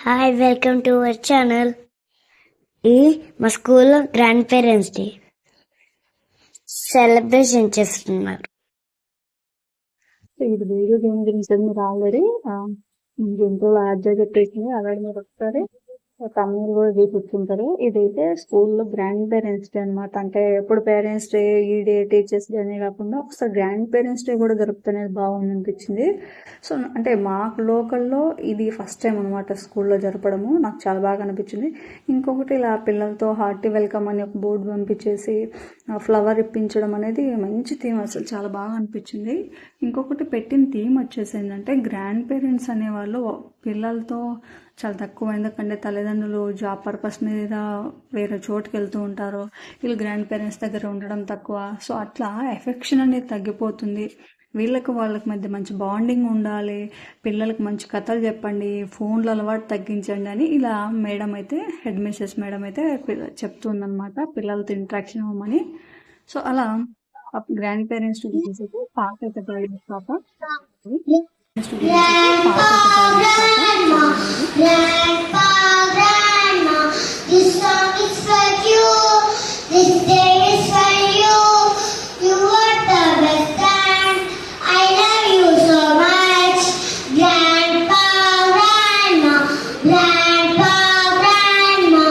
Hi welcome to our channel. ఇది మా స్కూల్లో గ్రాండ్ పేరెంట్స్ డే సెలబ్రేషన్ చేస్తున్నారు. ఇది వీడియో గేమ్ గురించి మీరు ఆల్రెడీ దీంట్లో యాడ్ చేసేసింది. అలాగే మీరు ఒకసారి తమ్ముడు కూడా చూపించుంటారు. ఇదైతే స్కూల్లో గ్రాండ్ పేరెంట్స్ డే అనమాట. అంటే ఎప్పుడు పేరెంట్స్ డే ఈ డే టీచర్స్ డే అనే కాకుండా ఒకసారి గ్రాండ్ పేరెంట్స్ డే కూడా జరుపుతున్నది బాగుంది అనిపించింది. సో అంటే మాకు లోకల్లో ఇది ఫస్ట్ టైం అనమాట స్కూల్లో జరపడము. నాకు చాలా బాగా అనిపించింది. ఇంకొకటి ఇలా పిల్లలతో హార్టీ వెల్కమ్ అని ఒక బోర్డు పంపించేసి ఫ్లవర్ ఇప్పించడం అనేది మంచి థీమ్, అసలు చాలా బాగా అనిపించింది. ఇంకొకటి పెట్టిన థీమ్ వచ్చేసి ఏంటంటే గ్రాండ్ పేరెంట్స్ అనేవాళ్ళు పిల్లలతో చాలా తక్కువ, ఎందుకంటే తల్లిదండ్రులు జాబ్ పర్పస్ మీద వేరే చోటుకి వెళ్తూ ఉంటారు, వీళ్ళు గ్రాండ్ పేరెంట్స్ దగ్గర ఉండడం తక్కువ. సో అట్లా ఎఫెక్షన్ అనేది తగ్గిపోతుంది. వీళ్ళకి వాళ్ళకి మధ్య మంచి బాండింగ్ ఉండాలి, పిల్లలకు మంచి కథలు చెప్పండి, ఫోన్ల అలవాటు తగ్గించండి అని ఇలా మేడం అయితే, హెడ్ మిస్సెస్ మేడం అయితే చెప్తుందనమాట పిల్లలతో ఇంట్రాక్షన్ అవ్వమని. సో అలా గ్రాండ్ పేరెంట్స్ పాట అయితే పాప Grandpa, Grandma, this song is for you. This day is for you. You are the best and I love you so much. Grandpa, Grandma, Grandpa, Grandma,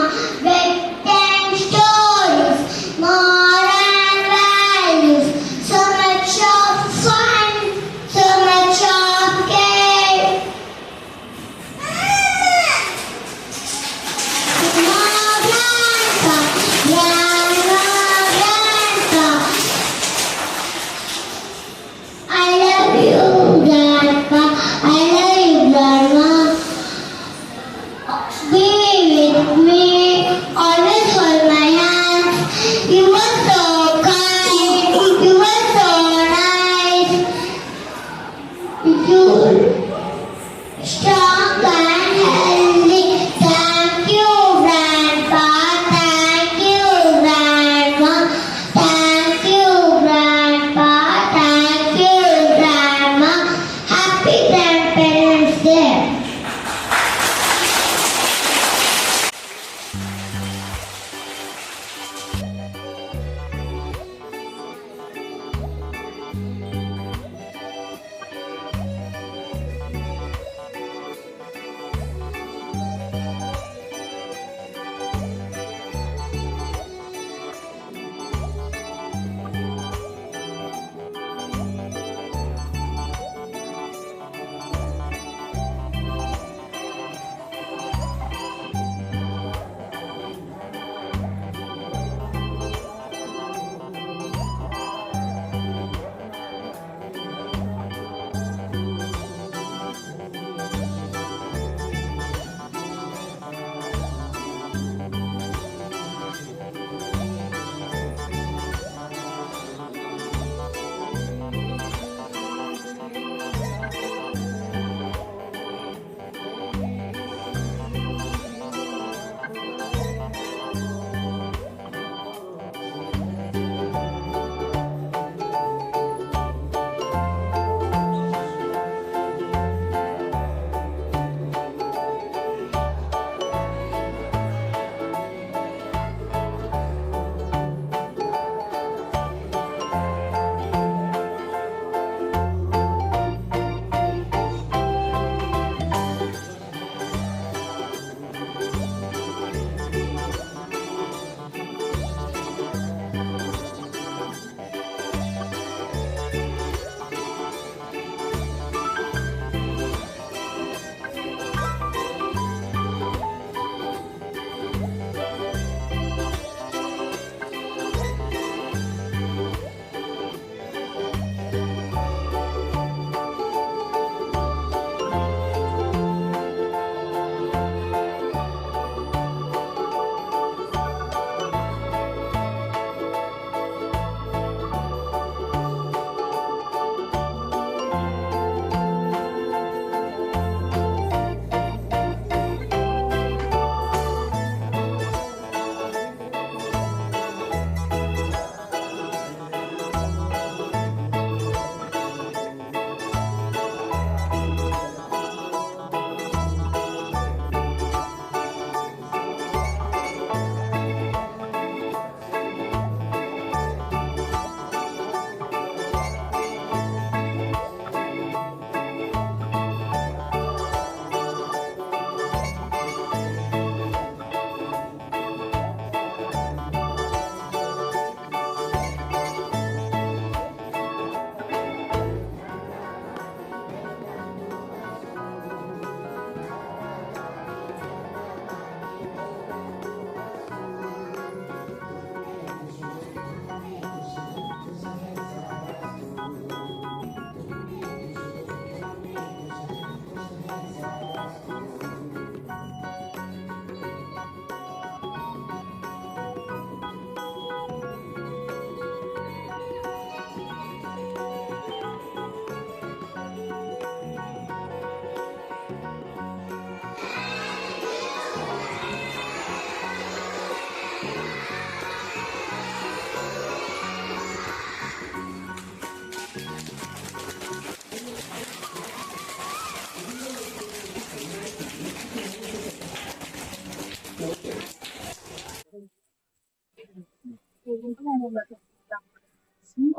bedtime stories, moral values, so much of fun, so much of care.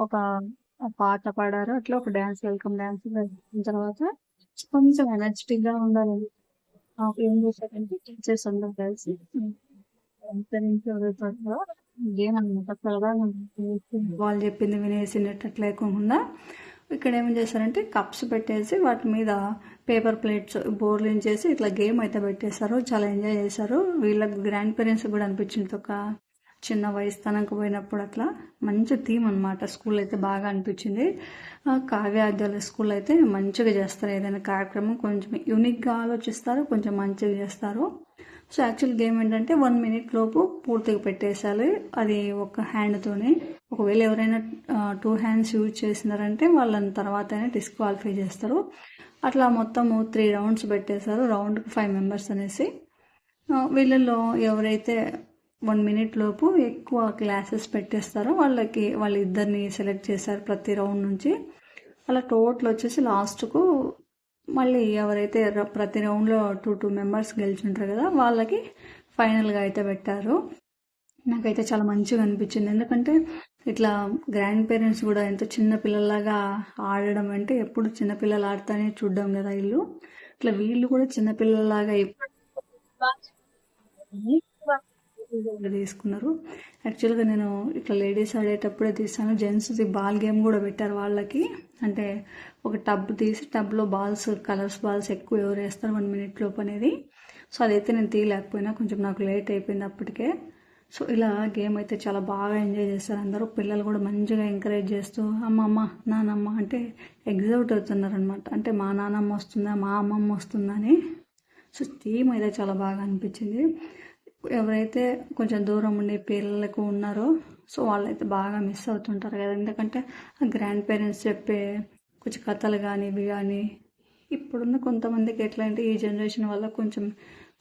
ఒక పాట పాడారు, అట్లా ఒక dance, welcome dance వేసిన తర్వాత కొంచెం energetic గా ఉండాలి. ఏం చేశారంటే టీచర్స్ అందరూ కలిసి గేమ్ అనమాట, సరదాగా వాళ్ళు చెప్పింది వినేసినట్టు లేకుండా ఇక్కడ ఏం చేశారంటే కప్స్ పెట్టేసి వాటి మీద పేపర్ ప్లేట్స్ బోర్లింగ్ చేసి ఇట్లా గేమ్ అయితే పెట్టేశారు. చాలా ఎంజాయ్ చేశారు. వీళ్ళకి గ్రాండ్ పేరెంట్స్ కూడా అనిపించింది ఒక చిన్న వయసు తనకు పోయినప్పుడు. అట్లా మంచి థీమ్ అనమాట. స్కూల్ అయితే బాగా అనిపించింది. కావ్యాద్యాల స్కూల్ అయితే మంచిగా చేస్తారు. ఏదైనా కార్యక్రమం కొంచెం యూనిక్గా ఆలోచిస్తారు, కొంచెం మంచిగా చేస్తారు. సో యాక్చువల్ గేమ్ ఏంటంటే 1 minute లోపు పూర్తిగా పెట్టేసాలి. అది ఒక హ్యాండ్తోనే. ఒకవేళ ఎవరైనా 2 hands యూజ్ చేసినారంటే వాళ్ళని తర్వాత డిస్క్వాలిఫై చేస్తారు. అట్లా మొత్తము 3 rounds పెట్టేశారు. రౌండ్కి 5 members అనేసి. వీళ్ళల్లో ఎవరైతే 1 minute లోపు ఎక్కువ క్లాసెస్ పెట్టేస్తారో వాళ్ళిద్దరిని సెలెక్ట్ చేశారు ప్రతి రౌండ్ నుంచి. అలా టోటల్ వచ్చేసి లాస్ట్కు మళ్ళీ ఎవరైతే ప్రతి రౌండ్లో 2 members గెలిచుంటారు కదా వాళ్ళకి ఫైనల్గా అయితే పెట్టారు. నాకైతే చాలా మంచిగా అనిపించింది. ఎందుకంటే ఇట్లా గ్రాండ్ పేరెంట్స్ కూడా ఎంతో చిన్న పిల్లల్లాగా ఆడడం అంటే ఎప్పుడు చిన్నపిల్లలు ఆడుతానే చూడడం కదా ఇల్లు. ఇట్లా వీళ్ళు కూడా చిన్నపిల్లల్లాగా తీసుకున్నారు. యాక్చువల్గా నేను ఇట్లా లేడీస్ ఆడేటప్పుడే తీసాను. జెంట్స్ది బాల్ గేమ్ కూడా పెట్టారు వాళ్ళకి. అంటే ఒక టబ్ తీసి టబ్లో బాల్స్, కలర్స్ బాల్స్ ఎక్కువ ఎవరు వేస్తారు 1 minute లోపు అనేది. సో అదైతే నేను తీయలేకపోయినా, కొంచెం నాకు లేట్ అయిపోయింది అప్పటికే. సో ఇలా గేమ్ అయితే చాలా బాగా ఎంజాయ్ చేస్తారు అందరూ. పిల్లలు కూడా మంచిగా ఎంకరేజ్ చేస్తూ అమ్మమ్మ నానమ్మ అంటే ఎగ్జైట్ అవుతున్నారు అనమాట. అంటే మా నానమ్మ వస్తుందా, మా అమ్మమ్మ వస్తుందా అని. సో థీమ్ అయితే చాలా బాగా అనిపించింది. ఎవరైతే కొంచెం దూరం ఉండే పిల్లలకు ఉన్నారో సో వాళ్ళైతే బాగా మిస్ అవుతుంటారు కదా. ఎందుకంటే గ్రాండ్ పేరెంట్స్ చెప్పే కొంచెం కథలు కానీ ఇవి కానీ ఇప్పుడున్న కొంతమందికి ఎట్లా అంటే ఈ జనరేషన్ వల్ల కొంచెం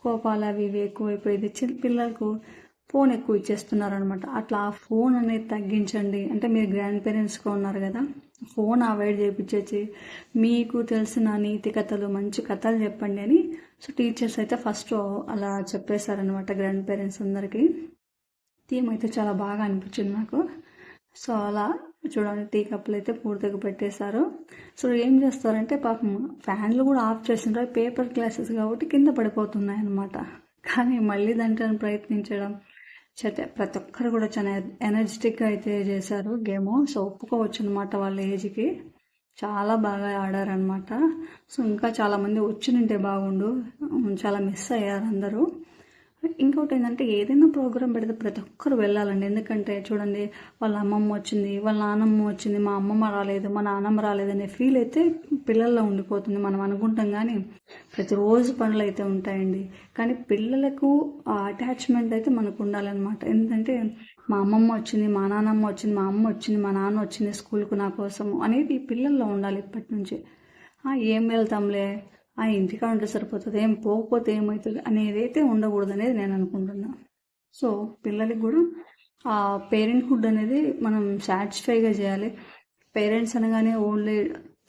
కోపాలు అవి ఇవి ఎక్కువైపోయింది. పిల్లలకు ఫోన్ ఎక్కువ ఇచ్చేస్తున్నారు అనమాట. అట్లా ఆ ఫోన్ అనేది తగ్గించండి. అంటే మీరు గ్రాండ్ పేరెంట్స్గా ఉన్నారు కదా, ఫోన్ అవాయిడ్ చేయించేసి మీకు తెలిసిన నీతి కథలు, మంచి కథలు చెప్పండి అని. సో టీచర్స్ అయితే ఫస్ట్ అలా చెప్పేశారనమాట గ్రాండ్ పేరెంట్స్ అందరికీ. థీమ్ అయితే చాలా బాగా అనిపించింది నాకు. సో అలా చూడండి, టీ కప్పులు అయితే పూర్తిగా పెట్టేశారు. సో ఏం చేస్తారంటే పాపం ఫ్యాన్లు కూడా ఆఫ్ చేసిండ్రు. పేపర్ గ్లాసెస్ కాబట్టి కింద పడిపోతున్నాయి అనమాట. కానీ మళ్ళీ దాంట్లో ప్రయత్నించడం ప్రతి ఒక్కరు కూడా చాలా ఎనర్జెటిక్గా అయితే చేశారు గేమ్. సో ఒప్పుకోవచ్చు అనమాట వాళ్ళ ఏజ్కి. చాలా బాగా ఆడారనమాట. సో ఇంకా చాలామంది వచ్చినుంటే బాగుండు, చాలా మిస్ అయ్యారు అందరూ. ఇంకోటి ఏంటంటే ఏదైనా ప్రోగ్రాం పెడితే ప్రతి ఒక్కరు వెళ్ళాలండి. ఎందుకంటే చూడండి, వాళ్ళ అమ్మమ్మ వచ్చింది, వాళ్ళ నాన్నమ్మ వచ్చింది, మా అమ్మమ్మ రాలేదు, మా నాన్నమ్మ రాలేదనే ఫీల్ అయితే పిల్లల్లో ఉండిపోతుంది. మనం అనుకుంటాం కానీ ప్రతిరోజు పనులు అయితే ఉంటాయండి. కానీ పిల్లలకు ఆ అటాచ్మెంట్ అయితే మనకు ఉండాలన్నమాట. ఎందుకంటే మా అమ్మమ్మ వచ్చింది, మా నాన్నమ్మ వచ్చింది, మా అమ్మ వచ్చింది, మా నాన్న వచ్చింది స్కూల్కు నా కోసము అనేది పిల్లల్లో ఉండాలి ఇప్పటి నుంచి. ఏం వెళ్తాంలే, ఇంటికా ఉంటే సరిపోతుంది, ఏం పోకపోతే ఏమవుతుంది అనేది అయితే ఉండకూడదు అనేది నేను అనుకుంటున్నాను. సో పిల్లలకి కూడా ఆ పేరెంట్హుడ్ అనేది మనం సాటిస్ఫైగా చేయాలి. పేరెంట్స్ అనగానే ఓన్లీ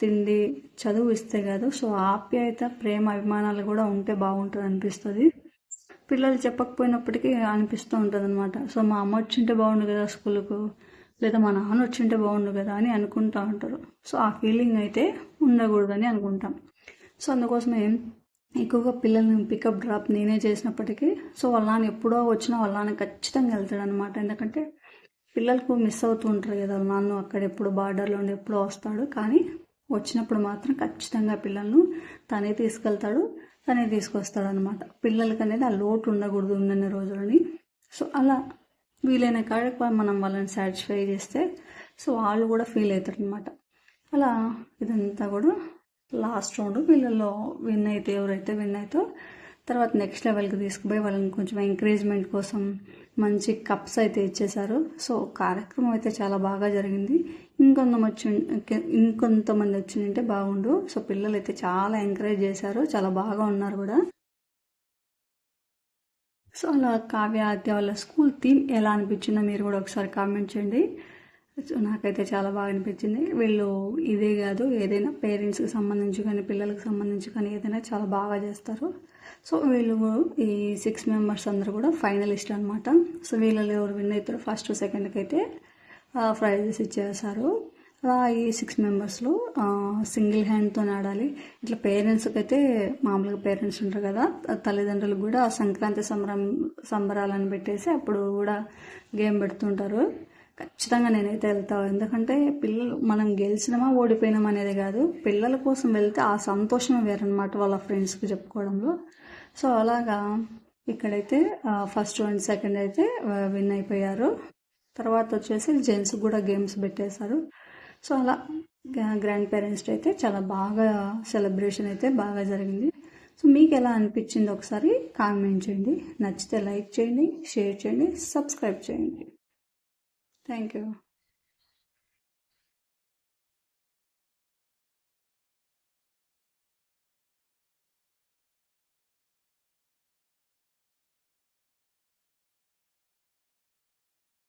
తిండి చదువు ఇస్తే కాదు. సో ఆప్యాయత, ప్రేమ, అభిమానాలు కూడా ఉంటే బాగుంటుంది అనిపిస్తుంది. పిల్లలు చెప్పకపోయినప్పటికీ అనిపిస్తూ ఉంటుంది అనమాట. సో మా అమ్మ వచ్చింటే బాగుండు కదా స్కూల్కు, లేదా మా నాన్న వచ్చింటే బాగుండు కదా అని అనుకుంటూ ఉంటారు. సో ఆ ఫీలింగ్ అయితే ఉండకూడదని అనుకుంటాం. సో అందుకోసమే ఎక్కువగా పిల్లల్ని పికప్ డ్రాప్ నేనే చేసినప్పటికీ సో వాళ్ళ నాన్న ఎప్పుడో వచ్చినా వాళ్ళ నాన్న ఖచ్చితంగా వెళ్తాడు అనమాట. ఎందుకంటే పిల్లలకు మిస్ అవుతూ ఉంటారు కదా, వాళ్ళ నాన్న అక్కడ ఎప్పుడు బార్డర్లో ఉండి ఎప్పుడో వస్తాడు. కానీ వచ్చినప్పుడు మాత్రం ఖచ్చితంగా పిల్లలను తనే తీసుకెళ్తాడు, తనే తీసుకొస్తాడు అనమాట. పిల్లలకి అనేది ఆ లోటు ఉండకూడదు ఉన్నన్ని రోజులని. సో అలా వీలైన కాడికి మనం వాళ్ళని సాటిస్ఫై చేస్తే సో వాళ్ళు కూడా ఫీల్ అవుతారు అనమాట. అలా ఇదంతా కూడా లాస్ట్ రౌండ్ వీళ్ళల్లో ఎవరైతే విన్ అవుతో తర్వాత నెక్స్ట్ లెవెల్కి తీసుకుపోయి వాళ్ళని కొంచెం ఎంకరేజ్మెంట్ కోసం మంచి కప్స్ అయితే ఇచ్చేశారు. సో కార్యక్రమం అయితే చాలా బాగా జరిగింది. ఇంకొంతమంది వచ్చిందంటే బాగుండు. సో పిల్లలు అయితే చాలా ఎంకరేజ్ చేశారు, చాలా బాగా ఉన్నారు కూడా. సో అలా కావ్య ఆద్య వాళ్ళ స్కూల్ థీమ్ ఎలా అనిపించిందో మీరు కూడా ఒకసారి కామెంట్ చేయండి. సో నాకైతే చాలా బాగా అనిపించింది. వీళ్ళు ఇదే కాదు, ఏదైనా పేరెంట్స్కి సంబంధించి కానీ పిల్లలకి సంబంధించి కానీ ఏదైనా చాలా బాగా చేస్తారు. సో వీళ్ళు ఈ 6 మెంబర్స్ అందరూ కూడా ఫైనలిస్ట్ అనమాట. సో వీళ్ళలో ఎవరు విన్ అవుతారు ఫస్ట్ సెకండ్కి అయితే ప్రైజెస్ ఇచ్చేసారు. అలా ఈ 6 మెంబర్స్లో సింగిల్ హ్యాండ్తో ఆడాలి. ఇట్లా పేరెంట్స్కి అయితే మామూలుగా పేరెంట్స్ ఉంటారు కదా, తల్లిదండ్రులకు కూడా సంక్రాంతి సంబరాలను పెట్టేసి అప్పుడు కూడా గేమ్ పెడుతుంటారు. ఖచ్చితంగా నేనైతే వెళ్తాను. ఎందుకంటే పిల్లలు మనం గెలిచినామా ఓడిపోయినామా అనేది కాదు, పిల్లల కోసం వెళ్తే ఆ సంతోషమే వేరనమాట వాళ్ళ ఫ్రెండ్స్కి చెప్పుకోవడంలో. సో అలాగా ఇక్కడైతే ఫస్ట్ అండ్ సెకండ్ అయితే విన్ అయిపోయారు. తర్వాత వచ్చేసి జెంట్స్ కూడా గేమ్స్ పెట్టేశారు. సో అలా గ్రాండ్ పేరెంట్స్ డే అయితే చాలా బాగా సెలబ్రేషన్ అయితే బాగా జరిగింది. సో మీకు ఎలా అనిపించింది ఒకసారి కామెంట్ చేయండి. నచ్చితే లైక్ చేయండి, షేర్ చేయండి, సబ్స్క్రైబ్ చేయండి. Thank you.